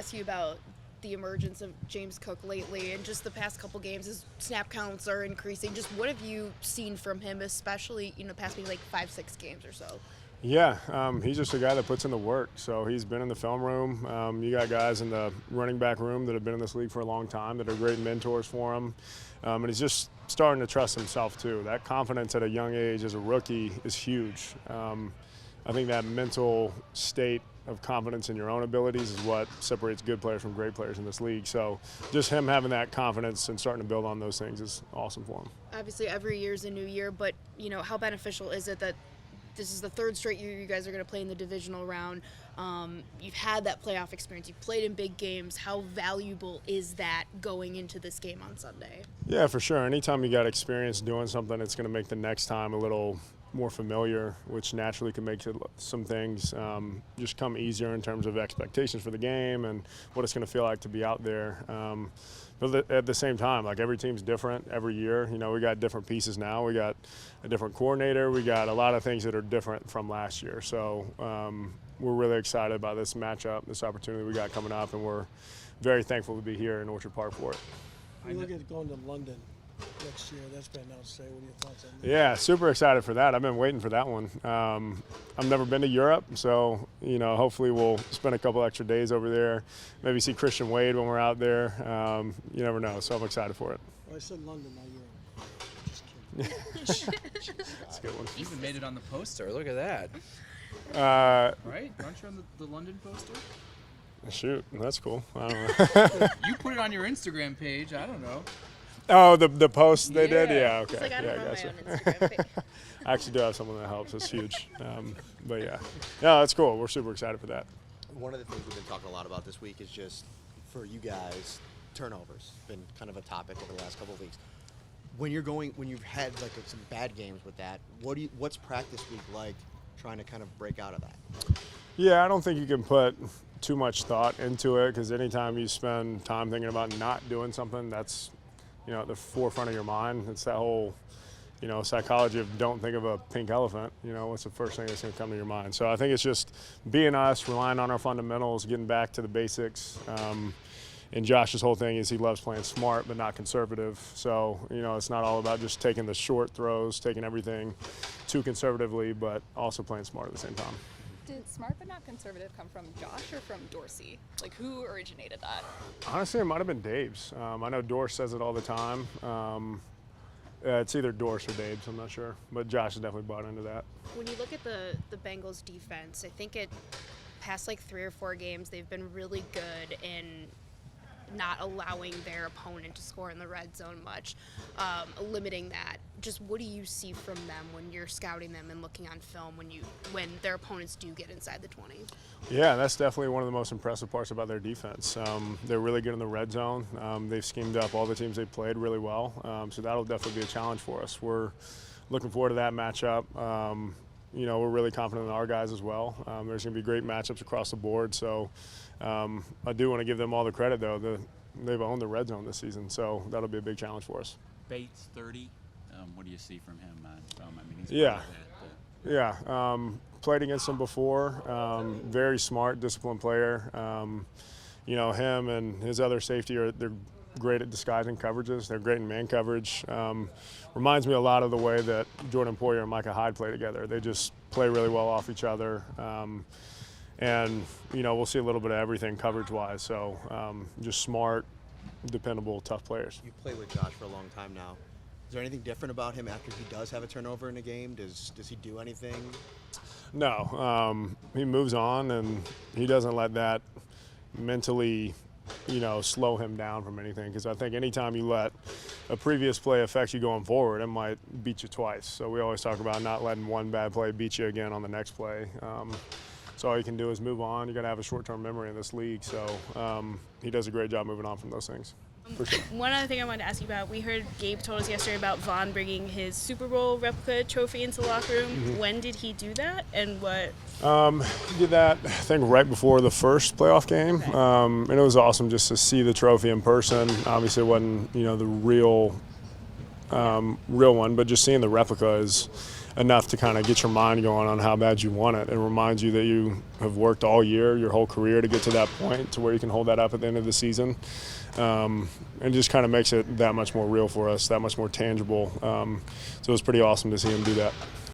ask you about the emergence of James Cook lately and just the past couple games. His snap counts are increasing. Just what have you seen from him, especially, past maybe like 5-6 games or so? Yeah, he's just a guy that puts in the work. So he's been in the film room. You got guys in the running back room that have been in this league for a long time that are great mentors for him. And he's just starting to trust himself too. That confidence at a young age as a rookie is huge. I think that mental state of confidence in your own abilities is what separates good players from great players in this league. So just him having that confidence and starting to build on those things is awesome for him. Obviously, every year is a new year, but, how beneficial is it that this is the third straight year you guys are going to play in the divisional round? You've had that playoff experience. You've played in big games. How valuable is that going into this game on Sunday? Yeah, for sure. Anytime you got experience doing something, it's going to make the next time a little more familiar, which naturally can make some things just come easier in terms of expectations for the game and what it's going to feel like to be out there. But at the same time, like every team's different every year. We got different pieces now. We got a different coordinator. We got a lot of things that are different from last year. So we're really excited about this matchup, this opportunity we got coming up, and we're very thankful to be here in Orchard Park for it. You look at going to London next year. That's been announced today. What are your thoughts on that? Yeah, super excited for that. I've been waiting for that one. I've never been to Europe, so hopefully we'll spend a couple extra days over there. Maybe see Christian Wade when we're out there. You never know, so I'm excited for it. Well, I said London, not Europe. Just kidding. That's a good one. You even made it on the poster. Look at that. Right? Aren't you on the London poster? Shoot, that's cool. I don't know. You put it on your Instagram page. I don't know. Oh, the post they did? Yeah. Yeah, okay. It's like, I don't yeah, run gotcha. my own Instagram page. I actually do have someone that helps. It's huge. But yeah, that's cool. We're super excited for that. One of the things we've been talking a lot about this week is just, for you guys, turnovers. Been kind of a topic over the last couple of weeks. When you've had like some bad games with that, what's practice week like trying to kind of break out of that? Yeah, I don't think you can put too much thought into it, because anytime you spend time thinking about not doing something, that's at the forefront of your mind. It's that whole psychology of don't think of a pink elephant. What's the first thing that's going to come to your mind? So I think it's just being us, relying on our fundamentals, getting back to the basics. And Josh's whole thing is he loves playing smart but not conservative. So, it's not all about just taking the short throws, taking everything too conservatively, but also playing smart at the same time. Did smart but not conservative come from Josh or from Dorsey? Like, who originated that? Honestly, it might have been Dave's. I know Dorse says it all the time. It's either Dorse or Dave's, I'm not sure. But Josh has definitely bought into that. When you look at the Bengals defense, I think past like 3 or 4 games, they've been really good in not allowing their opponent to score in the red zone much, limiting that. Just what do you see from them when you're scouting them and looking on film when their opponents do get inside the 20? Yeah, that's definitely one of the most impressive parts about their defense. They're really good in the red zone. They've schemed up all the teams they've played really well, so that'll definitely be a challenge for us. We're looking forward to that matchup. We're really confident in our guys as well. There's going to be great matchups across the board. So I do want to give them all the credit, though. They've owned the red zone this season, so that'll be a big challenge for us. Bates, 30. What do you see from him on film? I mean, he's Yeah. that, Played against him before. Very smart, disciplined player. Him and his other safety they're great at disguising coverages. They're great in man coverage. Reminds me a lot of the way that Jordan Poyer and Micah Hyde play together. They just play really well off each other. And we'll see a little bit of everything coverage-wise. So just smart, dependable, tough players. You've played with Josh for a long time now. Is there anything different about him after he does have a turnover in a game? Does he do anything? No. He moves on, and he doesn't let that mentally slow him down from anything, because I think anytime you let a previous play affect you going forward, it might beat you twice. So we always talk about not letting one bad play beat you again on the next play. So all you can do is move on. You got to have a short-term memory in this league. So he does a great job moving on from those things. For sure. One other thing I wanted to ask you about, we heard Gabe told us yesterday about Vaughn bringing his Super Bowl replica trophy into the locker room. Mm-hmm. When did he do that, and what? He did that, I think, right before the first playoff game. And it was awesome just to see the trophy in person. Obviously, it wasn't, the real one, but just seeing the replica is, enough to kind of get your mind going on how bad you want it. It reminds you that you have worked all year, your whole career, to get to that point to where you can hold that up at the end of the season. And just kind of makes it that much more real for us, that much more tangible. So it was pretty awesome to see him do that.